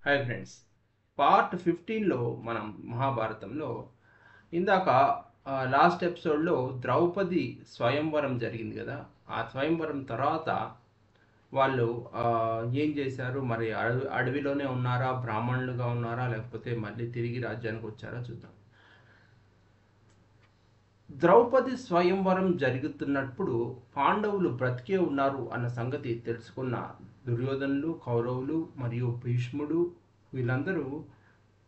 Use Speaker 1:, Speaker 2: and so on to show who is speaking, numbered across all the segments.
Speaker 1: Hi friends, part 15లో మనం మహాభారతంలో ఇందాక లాస్ట్ ఎపిసోడ్లో ద్రౌపది స్వయంవరం జరిగింది కదా. ఆ స్వయంవరం తర్వాత వాళ్ళు ఏం చేశారు, మరి అడవిలోనే ఉన్నారా, బ్రాహ్మణులుగా ఉన్నారా, లేకపోతే మళ్ళీ తిరిగి రాజ్యానికి వచ్చారా చూద్దాం. ద్రౌపది స్వయంవరం జరుగుతున్నప్పుడు పాండవులు బ్రతికే ఉన్నారు అన్న సంగతి తెలుసుకున్న దుర్యోధనులు, కౌరవులు మరియు భీష్ముడు వీళ్ళందరూ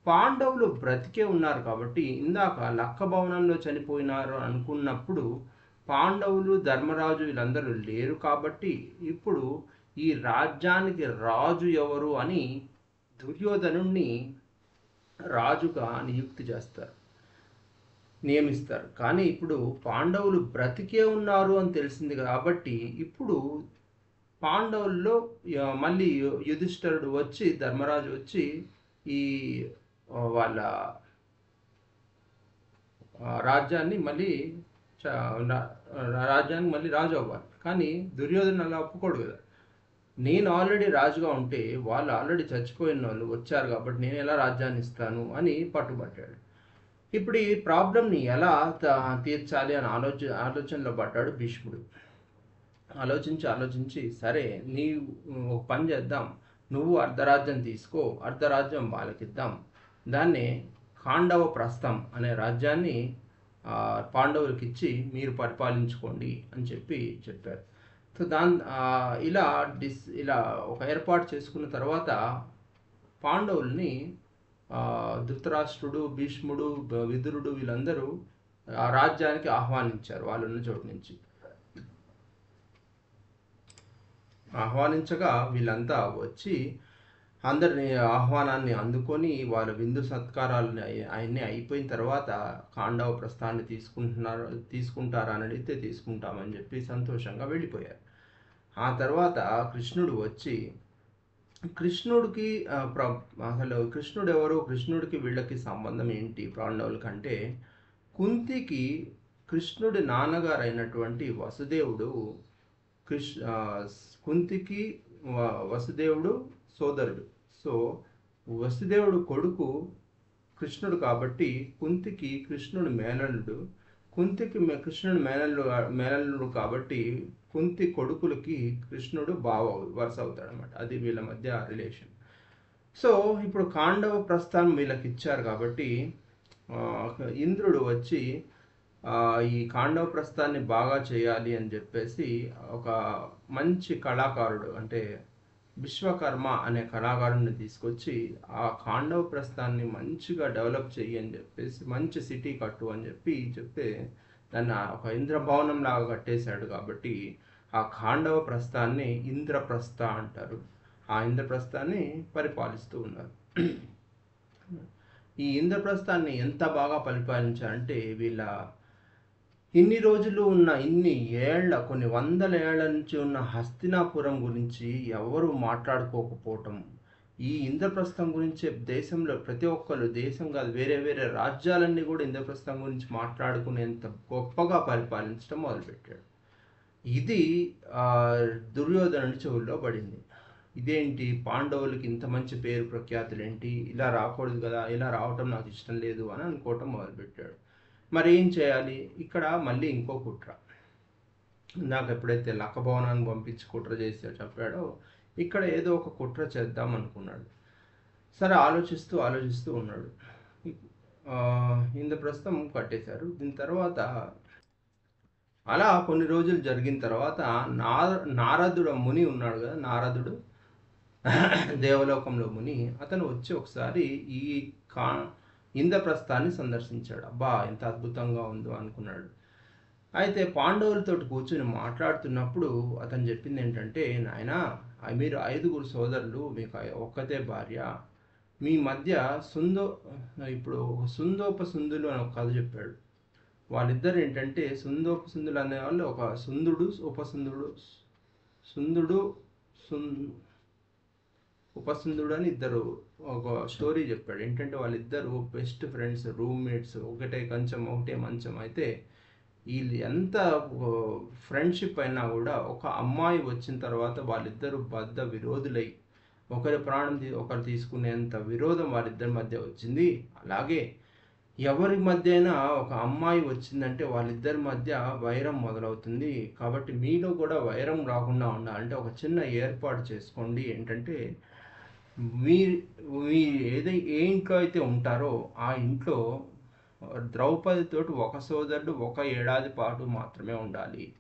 Speaker 1: పాండవులు బ్రతికే ఉన్నారు కాబట్టి ఇందాక లక్క భవనంలో చనిపోయినారు అనుకున్నప్పుడు పాండవులు, ధర్మరాజు వీళ్ళందరూ లేరు కాబట్టి ఇప్పుడు ఈ రాజ్యానికి రాజు ఎవరు అని దుర్యోధనుణ్ణి రాజుగా నియమిస్తారు. కానీ ఇప్పుడు పాండవులు బ్రతికే ఉన్నారు అని తెలిసింది కాబట్టి ఇప్పుడు పాండవుల్లో మళ్ళీ యుధిష్ఠరుడు వచ్చి, ధర్మరాజు వచ్చి ఈ వాళ్ళ రాజ్యాన్ని మళ్ళీ రాజు అవ్వాలి. కానీ దుర్యోధన అలా ఒప్పుకోడు కదా. నేను ఆల్రెడీ రాజుగా ఉంటే వాళ్ళు ఆల్రెడీ చచ్చిపోయిన వాళ్ళు వచ్చారు కాబట్టి నేను ఎలా రాజ్యాన్ని ఇస్తాను అని పట్టుబట్టాడు. ఇప్పుడు ఈ ప్రాబ్లంని ఎలా తీర్చాలి అని ఆలోచనలో పడ్డాడు భీష్ముడు. ఆలోచించి సరే నీవు ఒక పని చేద్దాం, నువ్వు అర్ధరాజ్యం తీసుకో, అర్ధరాజ్యం వాళ్ళకిద్దాం, దాన్ని ఖాండవ ప్రస్థం అనే రాజ్యాన్ని పాండవులకి ఇచ్చి మీరు పరిపాలించుకోండి అని చెప్పారు. సో ఇలా ఒక ఏర్పాటు చేసుకున్న తర్వాత పాండవుల్ని ధృతరాష్ట్రుడు, భీష్ముడు, విదురుడు వీళ్ళందరూ ఆ రాజ్యానికి ఆహ్వానించారు. వాళ్ళున్న చోటు నుంచి ఆహ్వానించగా వీళ్ళంతా వచ్చి అందరిని ఆహ్వానాన్ని అందుకొని వాళ్ళ విందు సత్కారాలని అవన్నీ అయిపోయిన తర్వాత ఖాండవ ప్రస్థాన్ని తీసుకుంటారా అని అడిగితే తీసుకుంటామని చెప్పి సంతోషంగా వెళ్ళిపోయారు. ఆ తర్వాత కృష్ణుడు వచ్చి కృష్ణుడికి అసలు కృష్ణుడు ఎవరు, కృష్ణుడికి వీళ్ళకి సంబంధం ఏంటి పాండవుల కంటే, కుంతికి కృష్ణుడి నాన్నగారు అయినటువంటి వసుదేవుడు కుంతికి వసుదేవుడు సోదరుడు. సో వసుదేవుడు కొడుకు కృష్ణుడు కాబట్టి కుంతికి కృష్ణుడు మేనల్లుడు, కుంతికి కృష్ణుడు మేనల్లుడు కాబట్టి కుంతి కొడుకులకి కృష్ణుడు వరుస అవుతాడనమాట. అది వీళ్ళ మధ్య రిలేషన్. సో ఇప్పుడు ఖాండవ ప్రస్థానం వీళ్ళకి ఇచ్చారు కాబట్టి ఇంద్రుడు వచ్చి ఈ ఖాండవ ప్రస్థాన్ని బాగా చేయాలి అని చెప్పేసి ఒక మంచి కళాకారుడు అంటే విశ్వకర్మ అనే కళాకారుడిని తీసుకొచ్చి ఆ ఖాండవ ప్రస్థాన్ని మంచిగా డెవలప్ చెయ్యి అని చెప్పేసి, మంచి సిటీ కట్టు అని చెప్తే దాన్ని ఒక ఇంద్రభవనం లాగా కట్టేశాడు. కాబట్టి ఆ ఖాండవ ప్రస్థాన్ని ఇంద్రప్రస్థ అంటారు. ఆ ఇంద్రప్రస్థాన్ని పరిపాలిస్తూ ఉన్నారు. ఈ ఇంద్రప్రస్థాన్ని ఎంత బాగా పరిపాలించారంటే వీళ్ళ ఇన్ని రోజులు ఉన్న కొన్ని వందల ఏళ్ల నుంచి ఉన్న హస్తినాపురం గురించి ఎవరు మాట్లాడుకోకపోవటం, ఈ ఇంద్రప్రస్థం గురించి దేశంలో ప్రతి ఒక్కరు, దేశం కాదు వేరే వేరే రాజ్యాలన్నీ కూడా ఇంద్రప్రస్థం గురించి మాట్లాడుకునేంత గొప్పగా పరిపాలించడం మొదలుపెట్టాడు. ఇది దుర్యోధనుడి చెవుల్లో పడింది. ఇదేంటి, పాండవులకి ఇంత మంచి పేరు ప్రఖ్యాతులు ఏంటి, ఇలా రాకూడదు కదా, ఇలా రావటం నాకు ఇష్టం లేదు అని అనుకోవటం మొదలుపెట్టాడు. మరి ఏం చేయాలి? ఇక్కడ మళ్ళీ ఇంకో కుట్ర. నాకు ఎప్పుడైతే లక్క భవనాన్ని పంపించి కుట్ర చేసి చెప్పాడో ఇక్కడ ఏదో ఒక కుట్ర చేద్దాం అనుకున్నాడు. సరే ఆలోచిస్తూ ఉన్నాడు. ఇంద్రప్రస్థం కట్టేశారు. దీని తర్వాత అలా కొన్ని రోజులు జరిగిన తర్వాత నారదుడు ముని ఉన్నాడు కదా, నారదుడు దేవలోకంలో ముని, అతను వచ్చి ఒకసారి ఈ ఇంద్రప్రస్థాన్ని సందర్శించాడు. అబ్బా ఎంత అద్భుతంగా ఉందో అనుకున్నాడు. అయితే పాండవులతో కూర్చుని మాట్లాడుతున్నప్పుడు అతను చెప్పింది ఏంటంటే, నాయనా మీరు 5 సోదరులు, మీకు ఒక్కతే భార్య, మీ మధ్య ఇప్పుడు సుందోపసుందులు అని ఒక కథ చెప్పాడు. వాళ్ళిద్దరు ఏంటంటే సుందోపసుందులు అనేవాళ్ళు ఒక ఉపసుందుడు అని ఇద్దరు ఒక స్టోరీ చెప్పాడు. ఏంటంటే వాళ్ళిద్దరు బెస్ట్ ఫ్రెండ్స్, రూమ్మేట్స్, ఒకటే కంచం ఒకటే మంచం. అయితే వీళ్ళు ఎంత ఫ్రెండ్షిప్ అయినా కూడా ఒక అమ్మాయి వచ్చిన తర్వాత వాళ్ళిద్దరూ బద్ధ విరోధులై ఒకరి ప్రాణం ఒకరు తీసుకునేంత విరోధం వారిద్దరి మధ్య వచ్చింది. అలాగే ఎవరి మధ్య అయినా ఒక అమ్మాయి వచ్చిందంటే వాళ్ళిద్దరి మధ్య వైరం మొదలవుతుంది. కాబట్టి మీలో కూడా వైరం రాకుండా ఉండాలంటే ఒక చిన్న ఏర్పాటు చేసుకోండి. ఏంటంటే మీ మీ ఏ ఇంట్లో అయితే ఉంటారో ఆ ఇంట్లో ద్రౌపదితోటి ఒక సోదరుడు ఒక ఏడాది పాటు మాత్రమే ఉండాలి.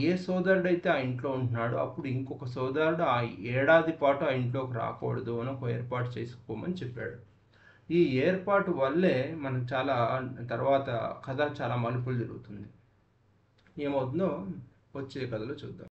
Speaker 1: ఏ సోదరుడైతే ఆ ఇంట్లో ఉంటున్నాడో అప్పుడు ఇంకొక సోదరుడు ఆ ఏడాది పాటు ఆ ఇంట్లోకి రాకూడదు అని ఒక ఏర్పాటు చేసుకోమని చెప్పాడు. ఈ ఏర్పాటు వల్లే మనకు చాలా తర్వాత కథ చాలా మలుపులు తిరుగుతుంది. ఏమవుతుందో వచ్చే కథలో చూద్దాం.